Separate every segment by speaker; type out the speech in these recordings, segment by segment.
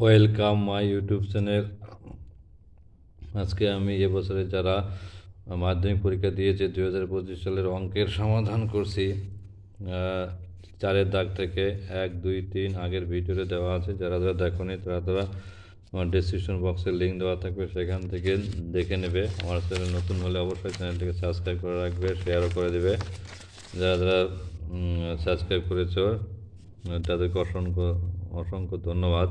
Speaker 1: Welcome my YouTube channel. আজকে আমি এবছরে যারা মাধ্যমিক পরীক্ষা দিয়েছে 2025 সালের অঙ্কের সমাধান করছি। চারের দাগ থেকে 1, 2, 3 আগের ভিডিওতে দেওয়া আছে। যারা যারা দেখোনি তারা আমার ডিসক্রিপশন বক্সে লিঙ্ক দেওয়া থাকবে, সেখান থেকে দেখে নেবে। আমার চ্যানেল নতুন হলে অবশ্যই চ্যানেলটিকে সাবস্ক্রাইব করে রাখবে, শেয়ারও করে দেবে। যারা যারা সাবস্ক্রাইব করেছ তাদেরকে অসংখ্য অসংখ্য ধন্যবাদ।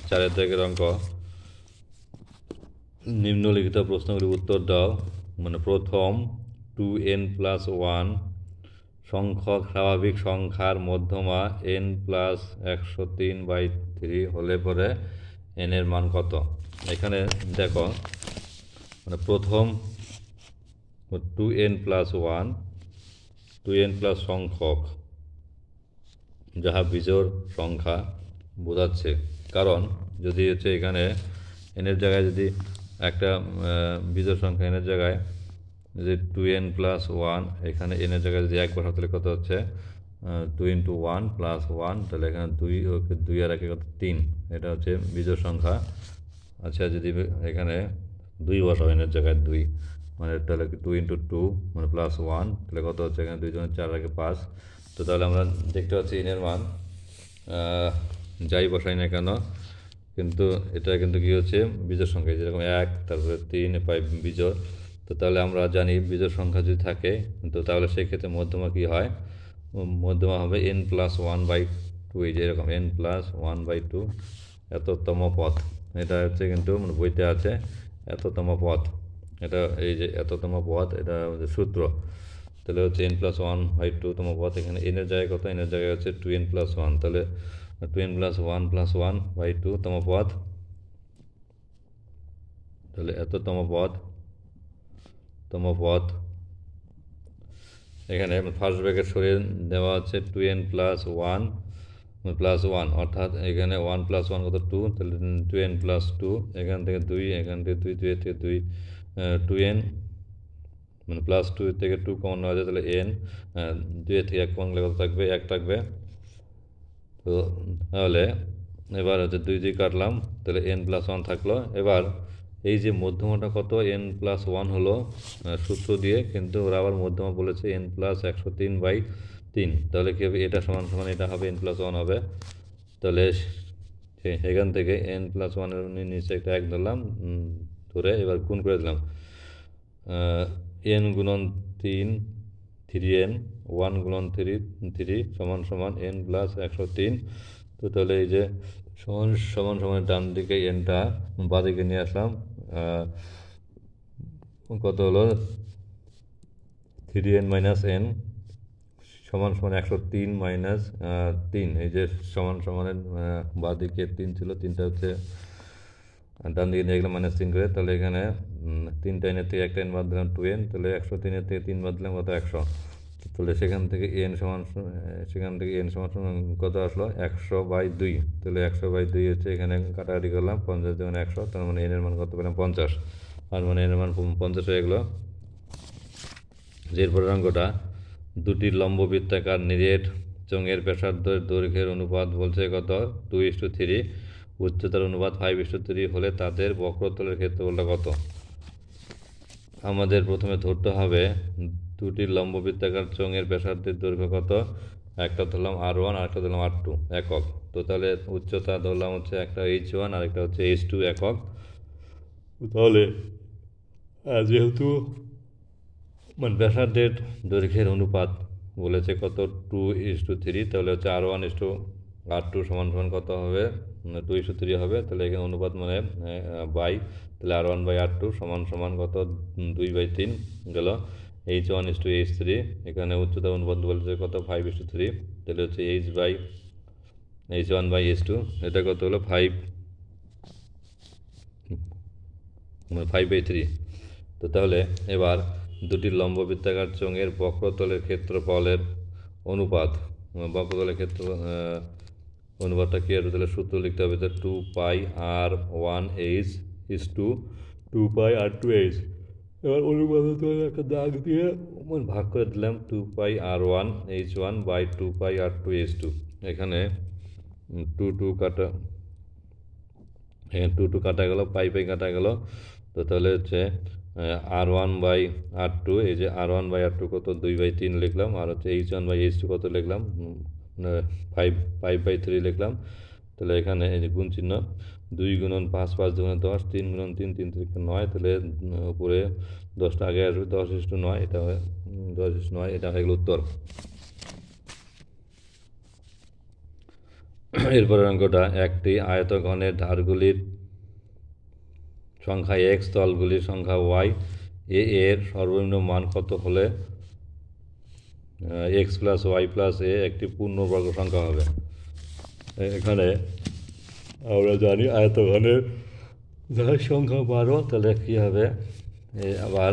Speaker 1: চারের দাগের অঙ্ক, নিম্নলিখিত প্রশ্নগুলির উত্তর দাও। প্রথম 2n+1 সংখ্যক স্বাভাবিক সংখ্যার মধ্যমা n+103/3 হলে পরে n এর মান কত? এখানে দেখো, প্রথম 2n+1 2n+ সংখ্যক, যাহা বিজোড় সংখ্যা বোঝাচ্ছে। কারণ যদি এখানে এনের জায়গায় যদি একটা বিজোড় সংখ্যা এনের জায়গায় যদি 2n+1, এখানে এনের জায়গায় যদি 1 বসাও তাহলে কত হচ্ছে 2 × 1 + 1, তাহলে এখানে 2 আর 1 কত 3, এটা হচ্ছে বিজোড় সংখ্যা। আচ্ছা, যদি এখানে 2 বসাও এনের জায়গায় 2, তাহলে 2 × 2 +1, তাহলে কত হচ্ছে এখানে 2 × 4 = 5। তো তাহলে আমরা দেখতে পাচ্ছি এনের মান যাই বসাই না কেন, কিন্তু এটা কিন্তু কী হচ্ছে বিজোড় সংখ্যা, যেরকম 1, তারপরে 3, 5 বিজোড়। তো তাহলে আমরা জানি বিজোড় সংখ্যা যদি থাকে, তো তাহলে সেই ক্ষেত্রে মধ্যমা কী হয়, মধ্যমা হবে n+1/2, এই যে এরকম n+1/2 এততম পদ। এটা হচ্ছে কিন্তু বইতে আছে এততম পদ, এটা এই যে এততম পদ, এটা সূত্র। তাহলে হচ্ছে n+1/2 তম পদ। এখানে এনের জায়গায় কত, এনের জায়গায় হচ্ছে 2n+1, তাহলে 2n+1 + 1/2 তম পদ, তাহলে এততম পদ এখানে ফার্স্ট ব্র্যাকেট সরিয়ে দেওয়া আছে 2n+1 অর্থাৎ এখানে 1 + 1 কত 2, তাহলে 2n+2, এখান থেকে 2, এখান থেকে 2, 2 থেকে 2, 2n +2 থেকে 2 কমন নেওয়া যায়, তাহলে n, 2 থেকে 1 কমন গেলে কত থাকবে, 1 থাকবে। তো তাহলে এবার হচ্ছে 2 দিয়ে কাটলাম, তাহলে n+1 থাকলো। এবার এই যে মধ্যমাটা কত, n+1 হলো সূত্র দিয়ে, কিন্তু ওরা আবার মধ্যমা বলেছে n+103/3, তাহলে কী হবে, এটা সমান সমান এটা হবে n+1 হবে। তাহলে এখান থেকে n+1 এর নিচে একটা 1 ধরলাম, ধরে এবার গুণ করে দিলাম, n × 3 3n, 1 × 3 সমান সমান n+103। তো তাহলে এই যে সমান সমান ডান দিকে এনটা বাঁদিকে নিয়ে আসলাম, কত হলো 3n - n সমান সমান 103 - 3, এই যে সমান সমানের বাঁদিকে 3 ছিল, 3টা হচ্ছে ডান দিকে নিয়ে গেলাম -3 করে। তাহলে এখানে 3টা এনের থেকে একটা এন বাদ দিলাম 2n, তাহলে 103-এর থেকে 3 বাদ দিলাম কত 100। তাহলে সেখান থেকে n সমান কত আসলো 100/2, তাহলে 100/2 হচ্ছে, এখানে কাটাকাটি করলাম 50 যেমন 100, তার মানে n এর মান কত পেলাম 50, আর n এর মান 50 হয়ে গেলো। এরপরের অঙ্কটা, দুটি লম্ব বৃত্তাকার নিরেট চোঙের ব্যাসার্ধের দৈর্ঘ্যের অনুপাত বলছে কত 2:3, উচ্চতার অনুপাত 5:3 হলে তাদের বক্রতলের ক্ষেত্রফলটা কত? আমাদের প্রথমে ধরতে হবে দুটি লম্ব বৃত্তাকার চোঙের ব্যাসার্ধের দৈর্ঘ্য কত, একটা ধরলাম r1 আর একটা ধরলাম r2 একক। তো তাহলে উচ্চতা ধরলাম হচ্ছে একটা h1 আর একটা হচ্ছে h2 একক। তাহলে যেহেতু ব্যাসার্ধের দৈর্ঘ্যের অনুপাত বলেছে কত 2:3, তাহলে হচ্ছে r1:r2 সমান সমান কত হবে 2:3 হবে। তাহলে এখানে অনুপাত বাই, তাহলে r1/r2 সমান সমান কত 2/3 গেল। h1:h3, এখানে উচ্চতা অনুপাত বলেছে কত 5:3, তাহলে হচ্ছে h1/h2, এটা কত হলো 5/3। তো তাহলে এবার দুটি লম্ব বৃত্তাকার চোঙের বক্রতলের ক্ষেত্রফলের অনুপাত, বক্রতলের অনুপাতটা কী হবে, তাহলে সূত্র লিখতে হবে, তো 2πr1h is to 2πr2h। এবার অনুপাত একটা দাগ দিয়ে ভাগ করে দিলাম 2πr1h1/2πr2h2। এখানে টু কাটা, এখানে টু কাটা গেল, পাই কাটা গেল। তো তাহলে হচ্ছে R1/R2, এই যে R1/R2 কত 2/3 লিখলাম, আর হচ্ছে H1/H2 কত লিখলাম 5/3 লিখলাম। তাহলে এখানে এই যে গুণ চিহ্ন, 2 × 5, 5 × 10, 3 × 3, 3 × 9, তাহলে উপরে 10টা আগে আসবে, 10:9, এটা 10:9, এটা হয়ে গেল উত্তর। এরপরের অঙ্কটা, একটি আয়তঘনের ধারগুলির সংখ্যা x, তলগুলির সংখ্যা y, এর সর্বনিম্ন মান কত হলে x + y + a একটি পূর্ণবর্গ সংখ্যা হবে। এখানে আমরা জানি আয়তঘনের ধার সংখ্যা 12, তাহলে কী হবে, আবার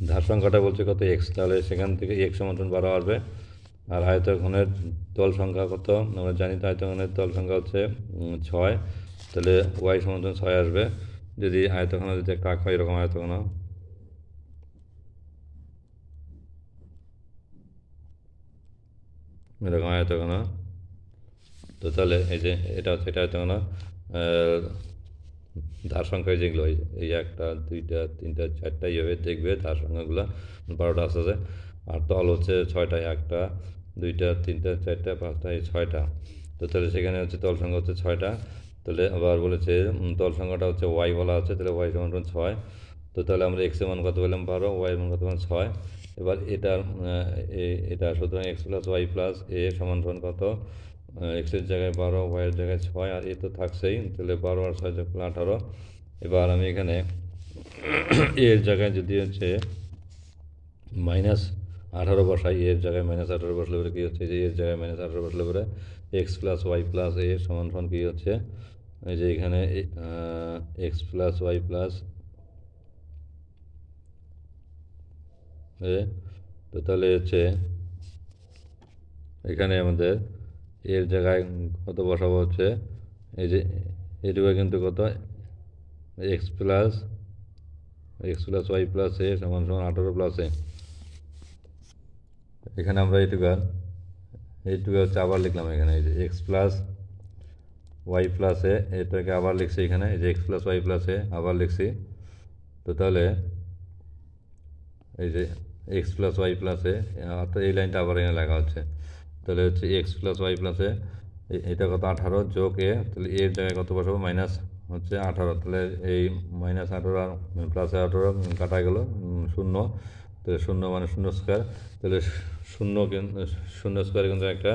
Speaker 1: ধার সংখ্যাটা বলছে কত x, তাহলে সেখান থেকে x = 12 আসবে। আর আয়তঘনের তল সংখ্যা কত আমরা জানি, তো আয়তঘনের তল সংখ্যা হচ্ছে 6, তাহলে y = 6 আসবে। যদি আয়তঘন যদি একটা আঁকা হয়, এরকম আয়তঘন, এরকম আয়তঘন, তো তাহলে এই যে এটা হচ্ছে এটা আয়তঘন। ধার সংখ্যা যেগুলো, এই 1টা 2টা 3টা 4টা এইভাবে দেখবে ধার সংখ্যাগুলো, 12টা আসছে। আর তল হচ্ছে 6টা, 1টা 2টা 3টা 4টা 5টা, এই 6টা। তো তাহলে সেখানে হচ্ছে তল সংখ্যা হচ্ছে 6টা। তাহলে আবার বলেছে তল সংখ্যাটা হচ্ছে y বলা আছে, তাহলে y = 6। তো তাহলে আমরা x এর মান কত পেলাম 12, y এর মান কত পেলাম 6। এবার এটা সুতরাং x + y + a সমান কত, x এর জায়গায় 12, y এর জায়গায় 6, আর এ তো থাকছেই, তাহলে 12 আর 6 = 18। এবার আমি এখানে এর জায়গায় যদি হচ্ছে -18 বসাই, এর জায়গায় -18 বসলে পরে কী হচ্ছে, যে এর জায়গায় -18 বসলে পরে x + y + a সমান কী হচ্ছে, এই যে এখানে x + y + a। তো তাহলে হচ্ছে এখানে আমাদের এর জায়গায় কত বসাবো হচ্ছে, এই যে এটুকু কিন্তু কত, x + y + a সমান 18 + a। এখানে আমরা এইটুকু হচ্ছে আবার লিখলাম, এখানে এই যে x + y + a, এটাকে আবার লিখছি এখানে, এই যে x + y + a আবার লিখছি। তো তাহলে এই যে x + y + a, অর্থাৎ এই লাইনটা আবার এখানে লেখা হচ্ছে। তাহলে হচ্ছে x + y + a, এটা কত 18 যোগ a, তাহলে এর জায়গায় কত বসাবো, হচ্ছে 18, তাহলে এই -18 আর +18 কাটা গেল 0, তাহলে 0 মানে 0² তাহলে 0² কিন্তু একটা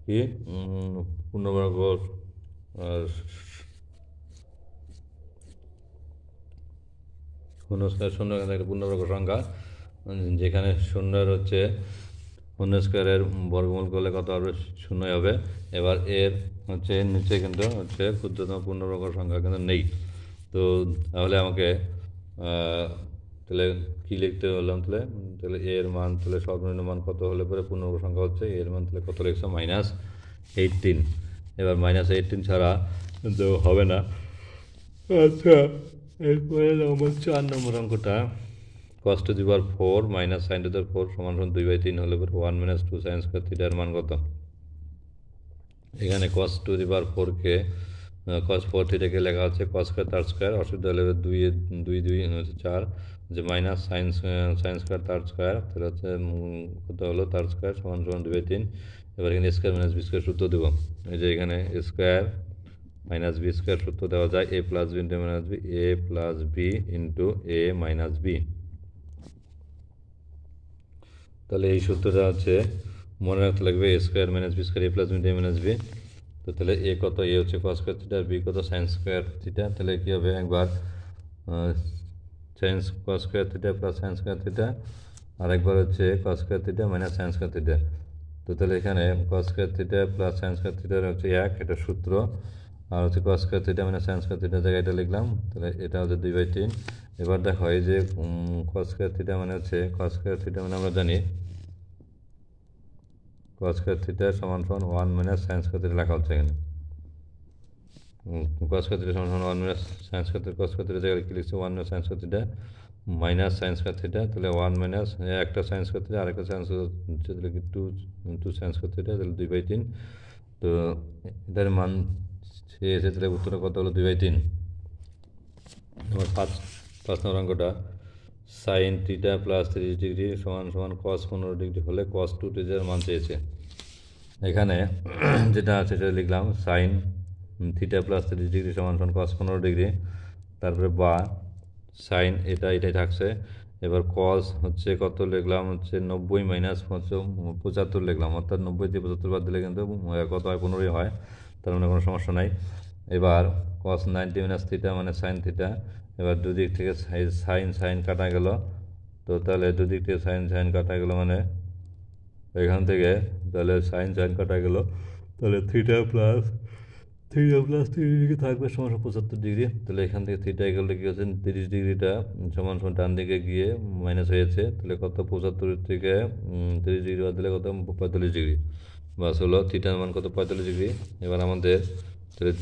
Speaker 1: কি পূর্ণবর্গ, শূন্য কিন্তু একটা পূর্ণবর্গ সংখ্যা, যেখানে শূন্যের হচ্ছে 0² বর্গমূল করলে কত হবে, 0 হবে। এবার এর হচ্ছে নিচে কিন্তু হচ্ছে ক্ষুদ্রতম পূর্ণবর্গ সংখ্যা কিন্তু নেই। তো তাহলে আমাকে তাহলে কী লিখতে বললাম, তাহলে এর মান, তাহলে সর্বনিম্ন মান কত হলে পরে পূর্ণবর্গ সংখ্যা হচ্ছে, এর মান তাহলে কত লিখছে, -18। এবার -18 ছাড়া তো হবে না। আচ্ছা, এরপরে নম্বর 4 নম্বর অঙ্কটা, cos to the power 4 - sin to the power = 2/3 হলে পরে 1 - 2 sin² θ এর মান কত। এখানে cos to the power 4 K cos 4θ কে লেখা হচ্ছে cos² তার² অসুবিধা হলে 2 হচ্ছে 4, যে sin² তার², তাহলে হচ্ছে কত হলো তার² = 2/3। এবার এখানে স্কোয়ার - বি² সূত্র দেবো, এই যে এখানে স্কোয়ার - বি² সূত্র দেওয়া যায় a + b × -b, a + b × a - b। তাহলে এই সূত্রটা হচ্ছে মনে রাখতে লাগবে, a² - b² a + b × a - b। তো তাহলে এ কত, এ হচ্ছে cos² θ, বি কত sin² θ। তাহলে কী হবে, একবার cos² θ + sin² θ, আরেকবার হচ্ছে cos² θ - sin² θ। তো তাহলে এখানে cos² θ + sin² θ হচ্ছে 1, এটা সূত্র, আর হচ্ছে cos² θ - sin² θ জায়গায় এটা লিখলাম, তাহলে এটা হচ্ছে 2/3। এবার দেখো এই যে cos² θ মানে হচ্ছে আমরা জানি cos² θ = 1 - sin² θ লেখা হচ্ছে এখানে। cos² θ = 1 - sin² θ, cos² θ জায়গায় কী লিখছে, 1 - sin² θ sin² θ, তাহলে 1 একটা sin² θ, আরেকটা sin² হচ্ছে তাহলে কি 2 sin² θ, তাহলে 2/3। তো এটার মান চেয়েছে, তাহলে উত্তরটা কত হলো 2/3। আমার পাঁচ নম্বর অঙ্কটা সাইন থিটা প্লাস 30 ডিগ্রি সমান সমান কস 15 ডিগ্রি হলে কস 2θ মান চেয়েছে। এখানে যেটা আছে সেটা লিখলাম সাইন থিটা প্লাস 30 ডিগ্রি সমান সমান কস 15 ডিগ্রি, তারপরে বা সাইন এটাই থাকছে। এবার কস হচ্ছে কত লিখলাম, হচ্ছে 90 মাইনাস 75 লিখলাম, অর্থাৎ 90 দিয়ে 75 বাদ দিলে কিন্তু কত হয়, 15 হয়, তার মানে কোনো সমস্যা নাই। এবার কস 90 মাইনাস থিটা মানে সাইন থিটা। এবার দুদিক থেকে সাইন কাটা গেল, তো তাহলে দুদিক থেকে সাইন কাটা গেল মানে এখান থেকে তাহলে সাইন কাটা গেল, তাহলে থিটা প্লাস 30 ডিগ্রি থাকবে সমান 75 ডিগ্রি। তাহলে এখান থেকে থিটা গেলে কী হচ্ছে, 30 ডিগ্রিটা সমান ডান দিকে গিয়ে মাইনাস হয়েছে, তাহলে কত 75 থেকে 30 ডিগ্রি বাদ দিলে কত 45 ডিগ্রি, বাস হলো থিটার মান কত 45 ডিগ্রি। এবার আমাদের তাহলে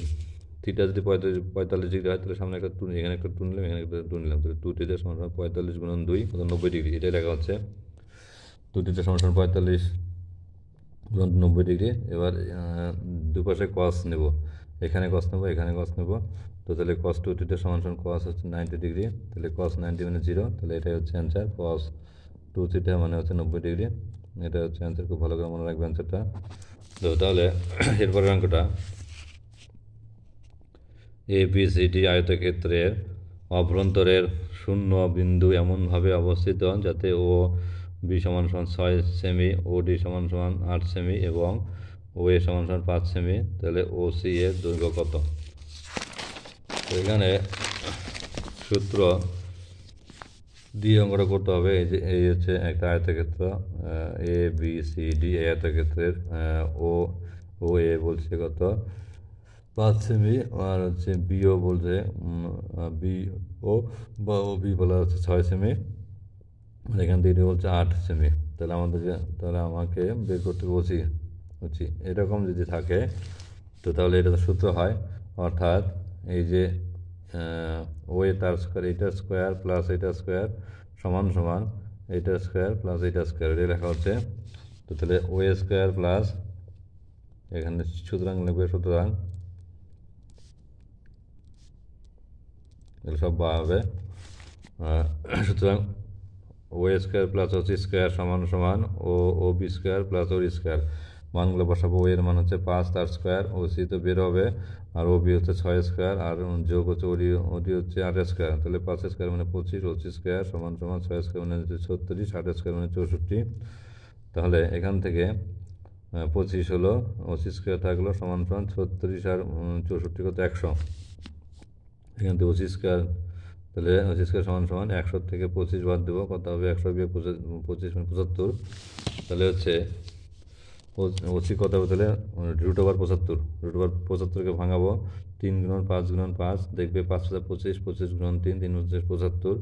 Speaker 1: থিটা যদি 45 ডিগ্রি হয়, তাহলে সামনে একটা টু, এখানে একটা টু নিলাম, এখানে একটা টু নিলাম, তাহলে 2θ সমান 45 গুণন 2 কত 90 ডিগ্রি, এটাই লেখা হচ্ছে 2θ সমান 45 গুণন 90 ডিগ্রি। এবার দুপাশে কস নেব, এখানে কস নেবো, এখানে কস নেবো, তো তাহলে কস 2θ সমান কস হচ্ছে 90 ডিগ্রি, তাহলে কস 90 মানে 0, তাহলে এটাই হচ্ছে অ্যান্সার, কস 2θ মানে হচ্ছে 90 ডিগ্রি, এটা হচ্ছে অ্যান্সার। খুব ভালো করে মনে রাখবে অ্যান্সারটা। তো তাহলে এরপরের অঙ্কটা ABCD আয়তক্ষেত্রের অভ্যন্তরের শূন্য বিন্দু এমনভাবে অবস্থিত যাতে ও বি সমান 6 সেমি, ও ডি সমান 8 সেমি এবং ও এ সমান 5 সেমি, তাহলে ও সি এর দৈর্ঘ্য কত। তো এখানে সূত্র দিয়ে অঙ্কটা করতে হবে। এই হচ্ছে একটা আয়তক্ষেত্র ABCD, এই আয়তক্ষেত্রের ও এ বলছে কত 5 সেমি, আর হচ্ছে বিও বলছে বিও বা ও বি বলা হচ্ছে 6 সেমি, আর এখান থেকে বলছে 8 সেমি। তাহলে আমাকে বের করতে বলছি এরকম যদি থাকে, তো তাহলে এটা তো সূত্র হয়, অর্থাৎ এই যে ও এ তার স্কোয়ার, এইটার স্কোয়ার প্লাস এইটার স্কোয়ার সমান এইটার স্কোয়ার প্লাস এইটার স্কোয়ার, এটা লেখা হচ্ছে। তো তাহলে ও এ স্কোয়ার প্লাস এখানে সুতরাং লিখবে, সুতরাং এগুলো সব বা হবে, সুতরাং ও এ স্কোয়ার প্লাস ও সি স্কোয়ার সমান ও বি স্কোয়ার প্লাস ওর স্কোয়ার, মানগুলো বসাবো। ও এর মান হচ্ছে 5 তার স্কোয়ার, ও সি তো বের হবে, আর ও বি হচ্ছে 6 স্কোয়ার, আর যোগ হচ্ছে ওডি হচ্ছে 8 স্কোয়ার, তাহলে 5 স্কোয়ার মানে 25, ও সি স্কোয়ার সমান 6 স্কোয়ার মানে হচ্ছে 36, 8 স্কোয়ার মানে 64। তাহলে এখান থেকে 25 হলো, ও সি স্কোয়ার থাকলো সমান 36 আর 64 কত 100, এখান থেকে ও সি স্কোয়ার, তাহলে ও সি স্কোয়ার সমান 100 থেকে 25 বাদ দেবো, কত হবে 100 বিয়োগ 25 মানে 75, তাহলে হচ্ছে ওসি কত হবে, তাহলে √75কে ভাঙাবো, 3 গুণন 5 গুণন 5, দেখবে 5 × 25, 25 গুণন 3, 3 × 75।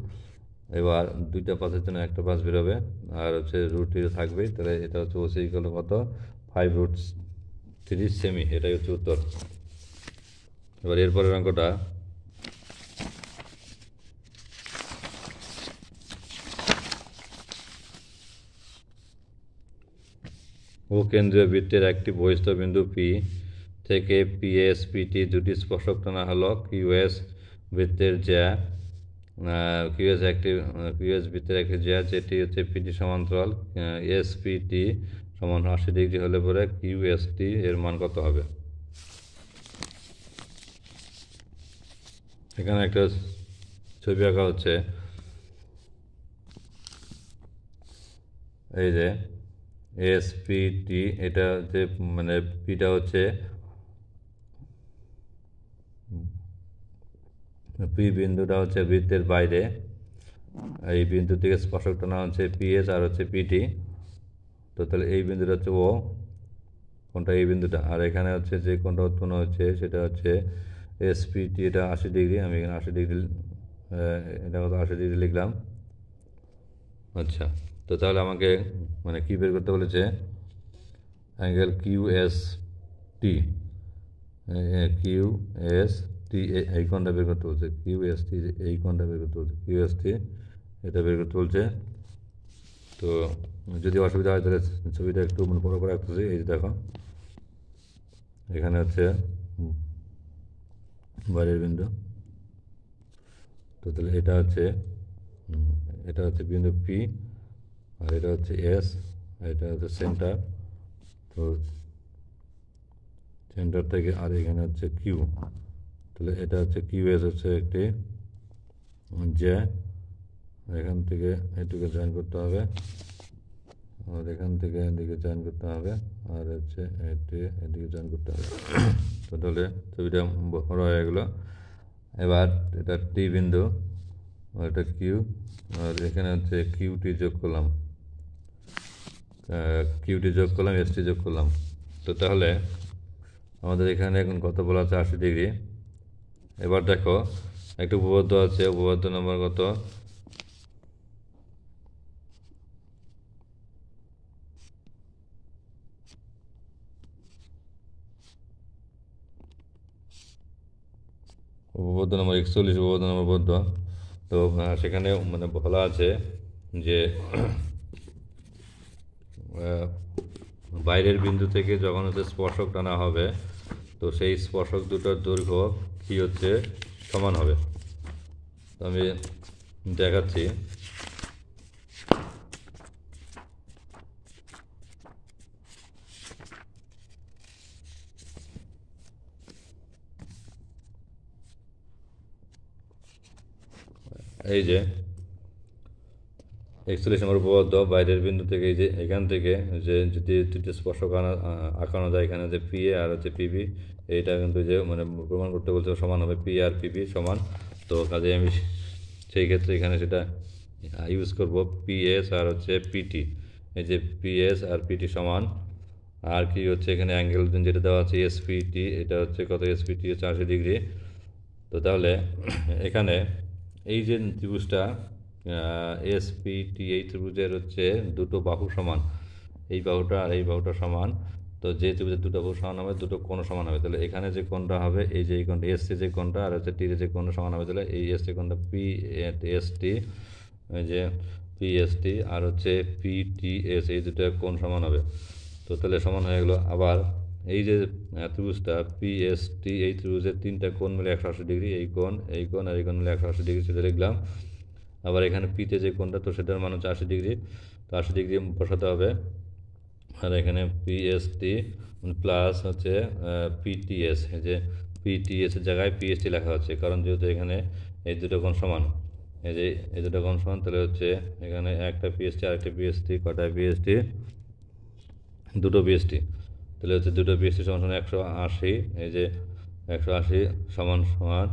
Speaker 1: এবার দুইটা 5-এর জন্য একটা 5 বেরোবে, আর হচ্ছে √3 থাকবেই, তাহলে এটা হচ্ছে ওসি হলো কত 5√3 সেমি, এটাই হচ্ছে উত্তর। এবার এরপরের অঙ্কটা ও কেন্দ্রীয় বৃত্তের একটি বহিস্থ বিন্দু পি থেকে পিএস পিটি দুটি স্পর্শক টানা হলো কিউএস বৃত্তের জ্যা, কিউএস বৃত্তের একটি জ্যা যেটি হচ্ছে পিটি সমান্তরাল এসপিটি সমান 80 ডিগ্রি হলে পরে কিউএসটি এর মান কত হবে। এখানে একটা ছবি আঁকা হচ্ছে, এই যে এসপিটি, এটা হচ্ছে মানে পিটা হচ্ছে পি বিন্দুটা হচ্ছে বৃত্তের বাইরে, এই বিন্দু থেকে স্পর্শক টানা হচ্ছে পিএস আর হচ্ছে পিটি, তো তাহলে এই বিন্দুটা হচ্ছে ও কোনটা, এই বিন্দুটা, আর এখানে হচ্ছে যে কোনটা উৎপন্ন হচ্ছে সেটা হচ্ছে এসপিটি, এটা 80 ডিগ্রি, আমি এখানে 80 ডিগ্রি এটা কত 80 ডিগ্রি লিখলাম। আচ্ছা, তো তাহলে আমাকে মানে কী বের করতে বলেছে, অ্যাঙ্গেল কিউএসটি এই কোণটা বের করতে বলছে, কিউএসটি এই কোণটা বের করতে বলছে, কিউএসটি এটা বের করতে বলছে। তো যদি অসুবিধা হয় তাহলে ছবিটা একটু বড় করে রাখতেছি, এই যে দেখো এখানে হচ্ছে বাইরের বিন্দু। তো তাহলে এটা হচ্ছে বিন্দু পি, আর এটা হচ্ছে এস, আর এটা হচ্ছে সেন্টার। তো সেন্টার থেকে আর এখানে হচ্ছে কিউ, তাহলে এটা হচ্ছে কিউ এস হচ্ছে একটি যে এখান থেকে এটুকু জয়েন করতে হবে, আর এখান থেকে এদিকে জয়েন করতে হবে, আর হচ্ছে এদিকে জয়েন করতে হবে। তো তাহলে ছবিটা বড় হয়ে গেলো। এবার এটা টি বিন্দু, আর এটা কিউ, আর এখানে হচ্ছে কিউটি যোগ করলাম, এসটি যোগ করলাম। তো তাহলে আমাদের এখানে এখন কত বলা আছে? 80 ডিগ্রি। এবার দেখো একটা উপপাদ্য আছে, উপপাদ্য নম্বর কত? উপপাদ্য নম্বর 41, উপপাদ্য নম্বর পদ্য। তো সেখানে মানে বলা আছে যে বাইরের বিন্দু থেকে যখন হচ্ছে স্পর্শক টানা হবে, তো সেই স্পর্শক দুটোর দৈর্ঘ্য কি হচ্ছে সমান হবে। তো আমি দেখাচ্ছি। এই যে 41 নম্বর উপপাদ্য, বাইরের বিন্দু থেকে এই যে এখান থেকে যে যদি দুটি স্পর্শক আঁকানো যায়, এখানে যে পি এ আর হচ্ছে পিবি, এইটা কিন্তু যে মানে প্রমাণ করতে বলতে সমান হবে, পি আর পিবি সমান। তো কাজে আমি সেই ক্ষেত্রে এখানে সেটা ইউজ করব, পিএস আর হচ্ছে পিটি। এই যে পিএস আর পিটি সমান, আর কি হচ্ছে এখানে অ্যাঙ্গেল যেটা দেওয়া আছে এসপিটি, এটা হচ্ছে কত? এসপিটি হচ্ছে 80 ডিগ্রি। তো তাহলে এখানে এই যে ত্রিভুজটা এসপিটি, এই ত্রিভুজের হচ্ছে দুটো বাহু সমান, এই বাহুটা আর এই বাহুটা সমান। তো যে ত্রিভুজের দুটো বাহু সমান হবে, দুটো কোণ সমান হবে, তাহলে এখানে যে কোণটা হবে, এই যে এই কোণটা এসসি যে কোণটা, আর হচ্ছে টির যে কোণটা সমান হবে, তাহলে এই এসসি কোণটা পি এসটি, এই যে পিএসটি আর হচ্ছে পিটিএস, এই দুটো কোণ সমান হবে। তো তাহলে সমান হয়ে গেলো। আবার এই যে ত্রিভুজটা পিএসটি, এই ত্রিভুজের তিনটা কোণ মিলে 180 ডিগ্রি, এই কোণ আর এই কোণ মিলে 180 ডিগ্রি, সেটা লিখলাম। আবার এখানে পিতে যে কোণটা, তো সেটার মান হচ্ছে 80 ডিগ্রি, তো 80 ডিগ্রি বসাতে হবে। আর এখানে পিএসটি প্লাস হচ্ছে পিটিএস, এই যে পিটিএসের জায়গায় পিএসটি লেখা হচ্ছে, কারণ যেহেতু এখানে এই দুটো কোণ সমান, এই দুটো কোণ সমান, তাহলে হচ্ছে এখানে একটা পিএসটি আর একটা পিএসটি, কটা পিএসটি? দুটো বিএসটি। তাহলে হচ্ছে দুটো বিএসটি সমান সমান 180, এই যে 180 সমান সমান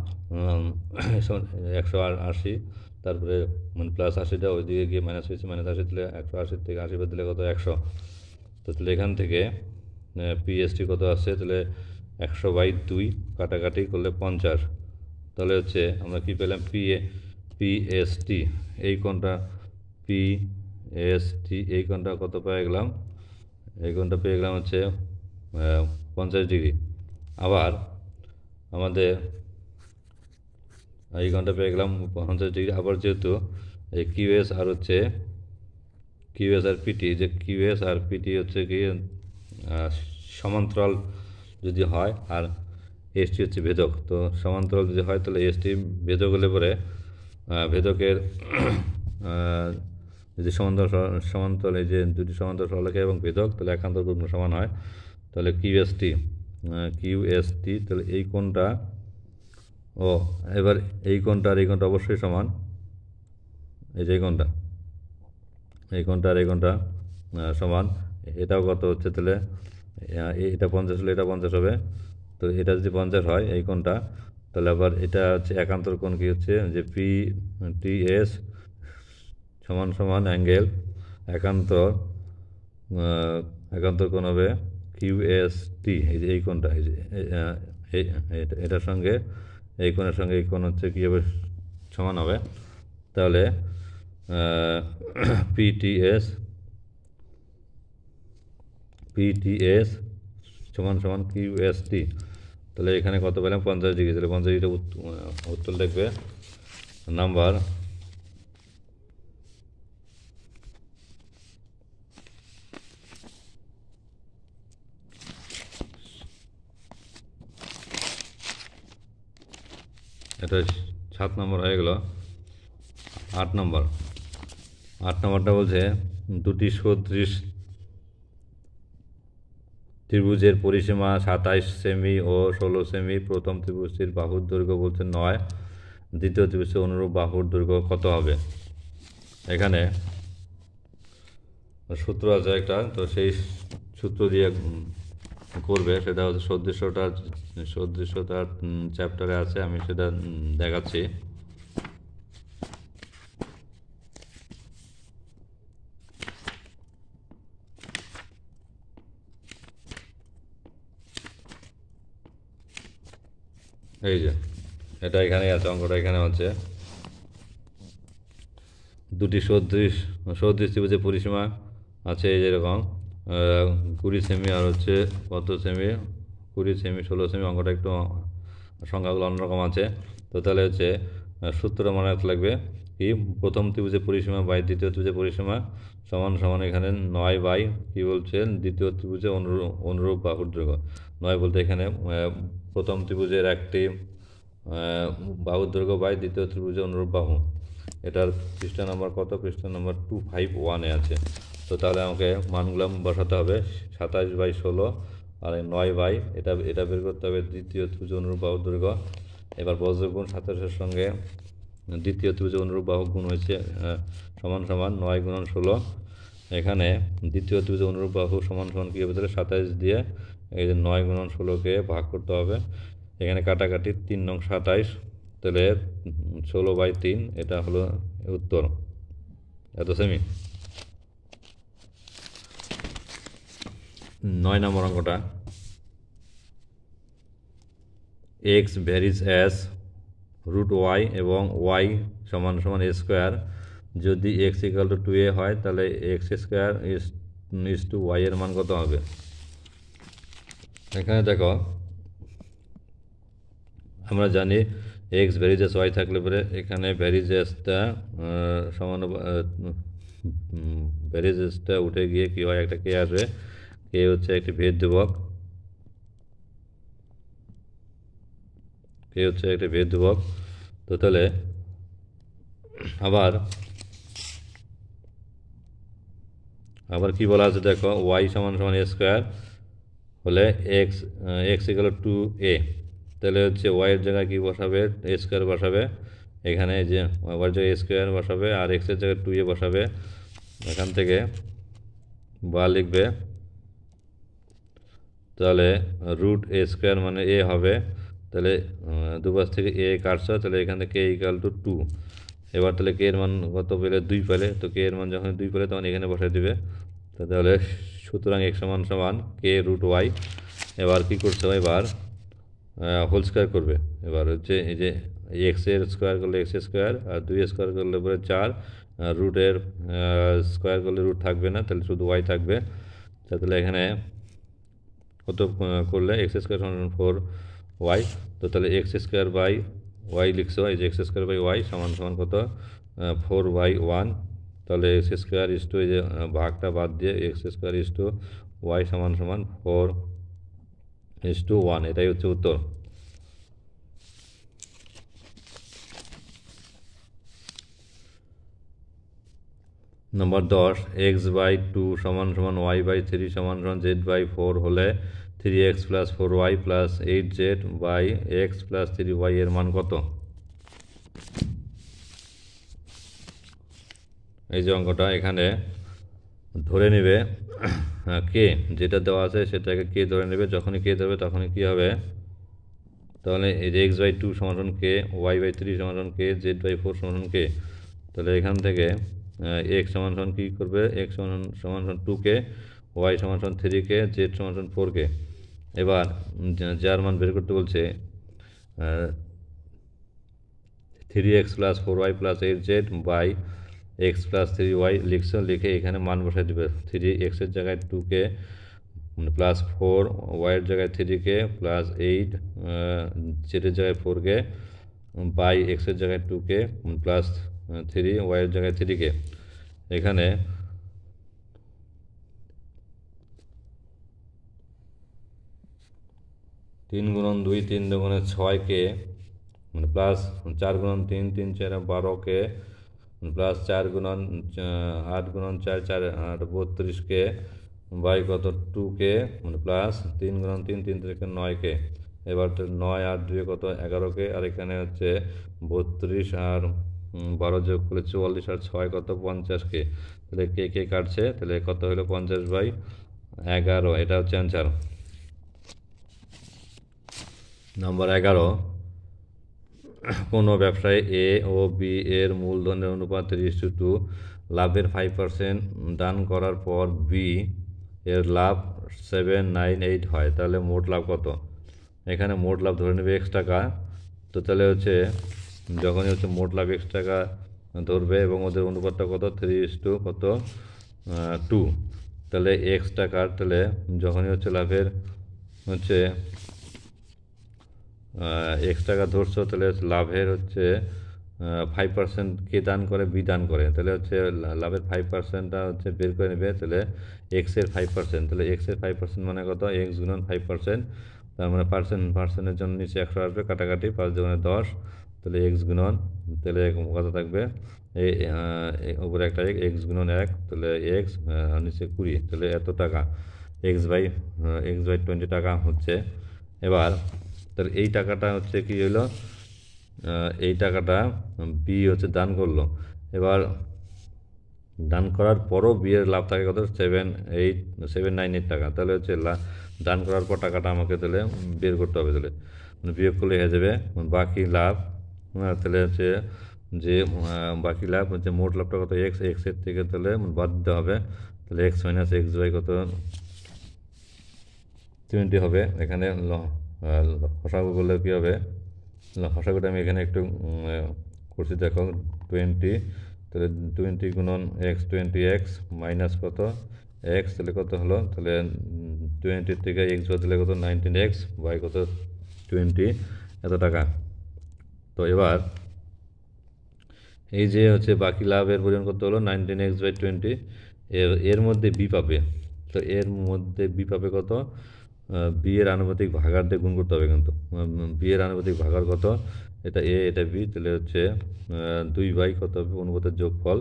Speaker 1: 180, তারপরে মানে প্লাস 80টা ওইদিকে গিয়ে মাইনাস হয়েছে, -80, তাহলে 180 থেকে 80 বাদ দিলে কত? 100। তো তাহলে এখান থেকে পিএসটি কত আসছে? তাহলে 100/2 কাটাকাটি করলে 50। তাহলে হচ্ছে আমরা কি পেলাম? পিএসটি এই কোণটা, পিএসটি এই কোণটা কত পেয়ে গেলাম? এই কোণটা পেয়ে গেলাম হচ্ছে 50 ডিগ্রি। আবার আমাদের এই কোণটা পেয়ে গেলাম 50 ডিগ্রি। আবার যেহেতু এই কিউএস আর হচ্ছে কিউএস আর পিটি, যে কিউএস আর পিটি হচ্ছে কি সমান্তরাল যদি হয়, আর এসটি হচ্ছে ভেদক, তো সমান্তরাল যদি হয় তাহলে এসটি ভেদক হলে পরে ভেদকের যদি সমান্তরাল এই যে দুটি সমান্তরাল সরলরেখা এবং ভেদক, তাহলে একান্তর কোণ সমান হয়। তাহলে কিউএসটি তাহলে এই কোণটা, ও এবার এই কোণটা আর এই কোণটা অবশ্যই সমান, এই যে এই কোণটা আর এই কোণটা সমান। এটাও কত হচ্ছে? তাহলে এটা 50 হলে এটা 50 হবে। তো এটা যদি 50 হয় এই কোণটা, তাহলে আবার এটা হচ্ছে একান্তর কোণ কি হচ্ছে? যে পিটিএস সমান সমান অ্যাঙ্গেল একান্তর কোণ হবে কিউএসটি, এই যে এই কোণটা, এই যে এটার সঙ্গে এই কোণের সঙ্গে এই কোণ হচ্ছে কী হবে? সমান হবে। তাহলে পিটিএস সমান সমান কিউএসটি। তাহলে এখানে কত পেলাম? 50 ডিগ্রি। তাহলে 50 ডিগ্রি উত্তর লিখবে নাম্বার এটা 7 নম্বর হয়ে গেল। 8 নম্বর। 8 নম্বরটা বলছে দুটি সদৃশ ত্রিভুজের পরিসীমা 27 সেমি ও 16 সেমি। প্রথম ত্রিভুজটির বাহুর দৈর্ঘ্য বলছে 9, দ্বিতীয় ত্রিভুজের অনুরূপ বাহুর দৈর্ঘ্য কত হবে? এখানে সূত্র আছে একটা, তো সেই সূত্র দিয়ে করবে, সেটা হচ্ছে সদৃশ্যতার চ্যাপ্টারে আছে, আমি সেটা দেখাচ্ছি। এই যে এটা এখানে আছে, অঙ্কটা এখানে আছে। দুটি সদৃশ ত্রিভুজের পরিসীমা আছে এই যেরকম 20 সেমি আর হচ্ছে কত সেমি, 20 সেমি 16 সেমি। অঙ্কটা একটু সংখ্যাগুলো অন্যরকম আছে। তো তাহলে হচ্ছে সূত্র মনে রাখতে লাগবে কি, প্রথম ত্রিভুজের পরিসীমা বাই দ্বিতীয় ত্রিভুজের পরিসীমা সমান সমান এখানে 9 বাই কী বলছে, দ্বিতীয় ত্রিভুজের অনুরূপ বাহুর দৈর্ঘ্য। 9 বলতে এখানে প্রথম ত্রিভুজের একটি বাহুর দৈর্ঘ্য বাই দ্বিতীয় ত্রিভুজের অনুরূপ বাহু। এটার পৃষ্ঠা নাম্বার কত? পৃষ্ঠা নাম্বার 251-এ আছে। তো তাহলে আমাকে মানগুলো বসাতে হবে, 27 বাই 16 আর 9 বাই এটা বের করতে হবে দ্বিতীয় ত্রিভুজ অনুরূপ বাহুর দৈর্ঘ্য। এবার বজ্রগুণ 27-এর সঙ্গে দ্বিতীয় ত্রিভুজ অনুরূপ বাহু গুণ হয়েছে সমান সমান 9 গুণন 16। এখানে দ্বিতীয় ত্রিভুজ অনুরূপ বাহু সমান সমান কী হবে? তাহলে 27 দিয়ে এই যে 9 গুণন 16-কে ভাগ করতে হবে। এখানে কাটাকাটি 3 নং 27, তাহলে 16 বাই 3, এটা হলো উত্তর। এত সেমি। 9 নম্বর অঙ্কটা, x varies as root y এবং ওয়াই সমান সমান এ স্কোয়ার। যদি এক্স ইকাল টু 2a হয় তাহলে x square is to y এর মান কত হবে? এখানে দেখো, আমরা জানি এক্স ভ্যারিজেস ওয়াই থাকলে পরে এখানে ভ্যারিজেসটা ভ্যারিজেসটা উঠে গিয়ে কী হয়, একটা কে আসবে, কে হচ্ছে একটি ভেদ ধ্রুবক, কে হচ্ছে একটি ভেদ ধ্রুবক। তো তাহলে আবার কি বলা আছে দেখো, ওয়াই সমান সমান এ স্কোয়ার হলে এক্স ইকাল টু এ, তাহলে হচ্ছে ওয়াইয়ের জায়গায় কী বসাবে? এ স্কোয়ার বসাবে। এখানে যে ওয়াইয়ের জায়গায় এ স্কোয়ার বসাবে আর এক্সের জায়গায় 2a বসাবে। এখান থেকে বা লিখবে, তাহলে রুট এ স্কোয়ার মানে এ হবে। তাহলে দুপাশ থেকে এ কাটছ, তাহলে এখান থেকে কে ইকাল টু 2। এবার তাহলে কে এর মান কত পেলে? 2 পেলে। তো কে এর মান যখন 2 পেলে তখন এখানে বসাই দিবে। তাহলে সুতরাং এক্স সমান সমান কে রুট ওয়াই। এবার কী করতে হবে? এবার হোল স্কোয়ার করবে। এবার হচ্ছে এই যে এক্সের স্কোয়ার করলে এক্স স্কোয়ার, আর 2 স্কোয়ার করলে পরে 4, রুটের স্কোয়ার করলে রুট থাকবে না, তাহলে শুধু ওয়াই থাকবে। তাহলে এখানে কত করলে এক্স স্কোয়ার সমান 4y। তো তাহলে এক্স স্কোয়ার বাই ওয়াই লিখছো, এই যে এক্স স্কোয়ার বাই ওয়াই সমান সমান কত? 4/1। তাহলে এক্স স্কোয়ার ইস টু, এই যে ভাগটা বাদ দিয়ে x square is to y সমান সমান 4:1, এটাই হচ্ছে উত্তর। নম্বর 10, x/2 সমান সমান y/3 সমান সমান z/4 হলে 3x plus 4y plus 8z/x plus 3y এর মান কত? এই যে অঙ্কটা, এখানে ধরে নেবে কে যেটা দেওয়া আছে সেটাকে কে ধরে নেবে। যখনই কে ধরবে তখনই কী হবে? তাহলে এই যে x/2 সমান কে, y/3 সমান কে, z/4 সমান কে। তাহলে এখান থেকে এক্স সমান সমান কী করবে? এক্স সমান সমান 2কে, ওয়াই সমান সমান 3কে, জেড সমান সমান 4কে। এবার যার মান বের করতে বলছে 3x plus 4y plus 8z by x plus 3y লিখছো, লিখে এখানে মান বসাই দেবে। 3xের জায়গায় 2কে প্লাস 4, ওয়াইয়ের জায়গায় 3কে প্লাস 8, জেডের জায়গায় 4কে বাই এক্সের জায়গায় 2কে প্লাস 3, ওয়াইয়ের জায়গায় 3কে। এখানে তিন গুণন 2, 3 দুগুণে 6কে মানে প্লাস 4 গুণন 3 3 4 12কে প্লাস 4 গুণন 8 গুণন 4 4 8 32কে বাই কত 2কে মানে প্লাস 3 গুণন 3 3 থেকে 9কে। এবার 9 আর 2 কত 11কে, আর এখানে হচ্ছে 32 আর 12 যোগ করলে 44 আর 6 কত 50কে। তাহলে কে কে কাটছে, তাহলে কত হলো 50/11, এটা হচ্ছে অ্যান্সার। নাম্বার 11, কোনো ব্যবসায় এ ও বি এর মূলধনের অনুপাত 3:2, লাভের 5% দান করার পর বি এর লাভ 798 হয়, তাহলে মোট লাভ কত? এখানে মোট লাভ ধরে নেবে x টাকা। তো তাহলে হচ্ছে যখনই হচ্ছে মোট লাভ x টাকা ধরবে এবং ওদের অনুপাতটা কত 3:2 কত 2, তাহলে x টাকার, তাহলে যখনই হচ্ছে লাভের হচ্ছে x টাকা ধরছো, তাহলে লাভের হচ্ছে 5% কে দান করে, বি দান করে, তাহলে হচ্ছে লাভের 5%টা হচ্ছে বের করে নেবে। তাহলে এক্সের 5%, তাহলে এক্সের 5% মানে কত এক্স গুণন 5%, তার মানে পার্সেন্টের জন্য নিচে 100 আসবে, কাটাকাটি 5 দুগুণে 10, তাহলে এক্স গুণন, তাহলে কত থাকবে এই উপরে একটা এক্স গুণন 1, তাহলে এক্স নিচে 20, তাহলে এত টাকা x/20 টাকা হচ্ছে। এবার তাহলে এই টাকাটা হচ্ছে কি হলো, এই টাকাটা বি হচ্ছে দান করলো। এবার দান করার পরও বি এর লাভ থাকে কত 798 টাকা, তাহলে হচ্ছে দান করার পর টাকাটা আমাকে তাহলে বের করতে হবে, তাহলে মানে বিয়োগ করলে হয়ে যাবে বাকি লাভ। তাহলে হচ্ছে যে বাকি লাভ হচ্ছে মোট লাভটা কত এক্সের থেকে তাহলে বাদ দিতে হবে, তাহলে x - x/, কত 20 হবে। এখানে হসাগু করলে কী হবে, হসাগুটা আমি এখানে একটু করছি দেখো 20, তাহলে 20 গুণন x 20x মাইনাস কত x, তাহলে কত হলো, তাহলে 20 থেকে x বাদ দিলে কত 19x বাই কত 20, এত টাকা। তো এবার এই যে হচ্ছে বাকি লাভের পরিমাণ কত হলো 19x/20, এর মধ্যে বি পাবে, তো এর মধ্যে বি পাবে কত, বি এর আনুপাতিক ভাগার দিয়ে গুণ করতে হবে, কিন্তু বি এর আনুপাতিক ভাগার কত, এটা এ এটা বি, তাহলে হচ্ছে 2 কত হবে অনুপাতের যোগফল,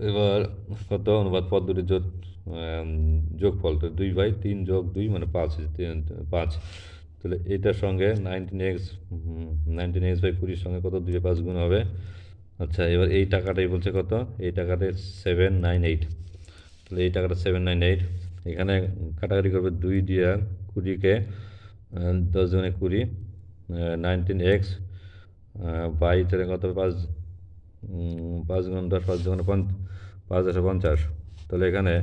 Speaker 1: এবার কত অনুপাত পদ দুটি যোগফল, তো 2/3 যোগ 2 মানে 5, তাহলে এইটার সঙ্গে 19x/20 সঙ্গে কত 2 5 গুণ হবে। আচ্ছা, এবার এই টাকাটাই বলছে কত, এই টাকাটা 798, তাহলে এই টাকাটা 798, এখানে কাটাকাটি করবে 2 দিয়ে 20কে 10 দুগুণে 20, 19x বাই তাহলে কত 5 গুণ 10 5 দুগুণে 5×50, তাহলে এখানে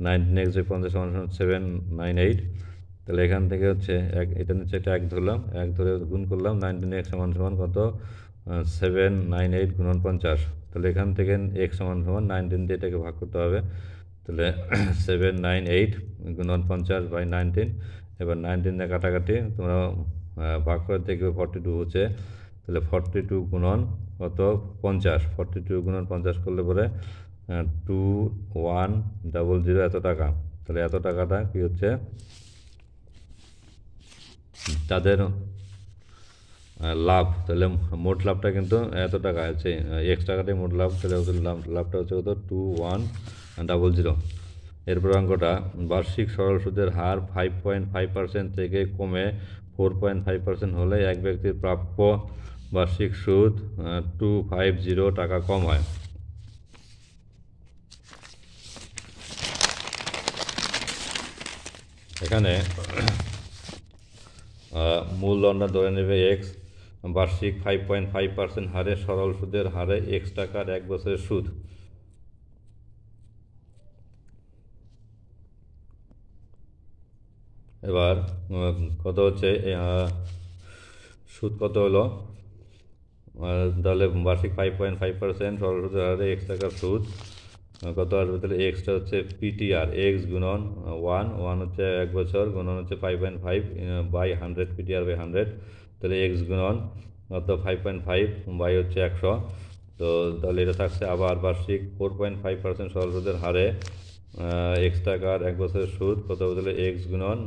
Speaker 1: 19x/50 = 798, তাহলে এখান থেকে হচ্ছে এটা নিচে একটা 1 ধরলাম, 1 ধরে গুণ করলাম, 19x = কত 798 গুণন 50, তাহলে এখান থেকে x = 19 দিয়ে এটাকে ভাগ করতে হবে, তাহলে 798 গুণন 50/19, এবার 19 দিয়ে কাটাকাটি তোমরা ভাগ করে দেখবে 42 হচ্ছে, তাহলে 42 গুণন কত 50, 42 গুণন 50 করলে পরে 2100 এত টাকা, তাহলে এত টাকাটা কি হচ্ছে তাদের লাভ, তাহলে মোট লাভটা কিন্তু এত টাকা আছে, x টাকাটাই মোট লাভ, তাহলে ওদের লাভটা হচ্ছে কত 2100। এরপর অঙ্কটা, বার্ষিক সরল সুদের হার 5.5% থেকে কমে 4.5% হলে এক ব্যক্তির প্রাপ্য বার্ষিক সুদ 250 টাকা কম হয়। এখানে মূলধনটা ধরে নেবে x, বার্ষিক 5.5% হারে সরল সুদের হারে x টাকার 1 বছরের সুদ। এবার কত হচ্ছে সুদ কত হলো, তাহলে বার্ষিক 5.5% সরল সুদের হারে x টাকার সুদ কত আসবে, তাহলে এক্সটা হচ্ছে পিটিআর, এক্স গুণন 1 হচ্ছে 1 বছর গুণন হচ্ছে 5.5 বাই 100, PTR/100, তাহলে এক্স গুণন কত 5.5 বাই হচ্ছে 100, তো তাহলে এটা থাকছে। আবার বার্ষিক 4.5% সরল সুদের হারে x টাকার 1 বছরের সুদ কত, তাহলে এক্স গুণন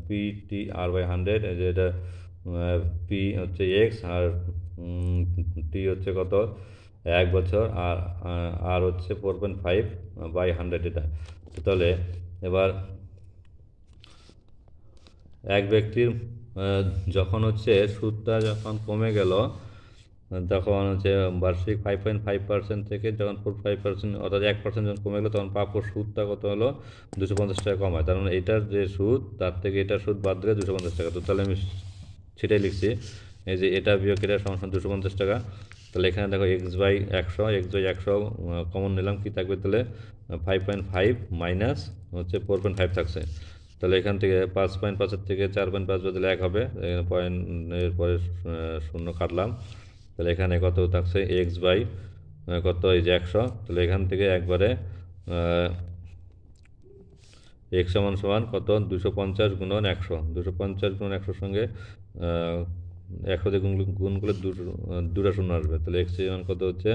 Speaker 1: PTR/100, যে এটা পি হচ্ছে এক্স, আর টি হচ্ছে কত 1 বছর, আর হচ্ছে 4.5/100 এটা। তাহলে এবার এক ব্যক্তির যখন হচ্ছে সুদটা যখন কমে গেল, তখন হচ্ছে বার্ষিক 5.5% থেকে যখন 4.5% অর্থাৎ 1% যখন কমে গেলো, তখন প্রাপ্য সুদটা কত হলো 250 টাকা কম হয়। তার মানে এটার যে সুদ তার থেকে এটার সুদ বাদ দিলে 250 টাকা। তো তাহলে আমি সেটাই লিখছি, এই যে এটা বিয়োগ এটা সমান 250 টাকা। তাহলে এখানে দেখো x/100 কমন নিলাম, কি থাকবে তাহলে 5.5 মাইনাস হচ্ছে 4.5 থাকছে। তাহলে এখান থেকে 5.5 থেকে 4.5 বদলে 1 হবে, পয়েন্টের পরে শূন্য কাটলাম। তাহলে এখানে কত থাকছে x/, কত এই যে 100। তাহলে এখান থেকে একবারে x সমান সমান কত 250 গুণন 100, 250 গুণন 100 সঙ্গে 100 দিয়ে গুণ করলে দুটা শূন্য আসবে। তাহলে x সমান কত হচ্ছে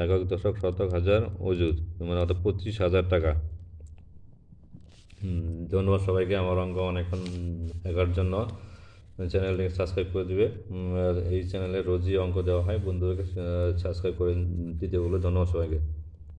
Speaker 1: একক দশক শতক হাজার অযুত, মানে অর্থাৎ 25,000 টাকা। ধন্যবাদ সবাইকে আমার অঙ্ক অনেকক্ষণ দেখার জন্য। চ্যানেলটিকে সাবস্ক্রাইব করে দিবে। আর এই চ্যানেলে রোজই অঙ্ক দেওয়া হয়, বন্ধুদেরকে সাবস্ক্রাইব করে দিতে বলে। ধন্যবাদ সবাইকে।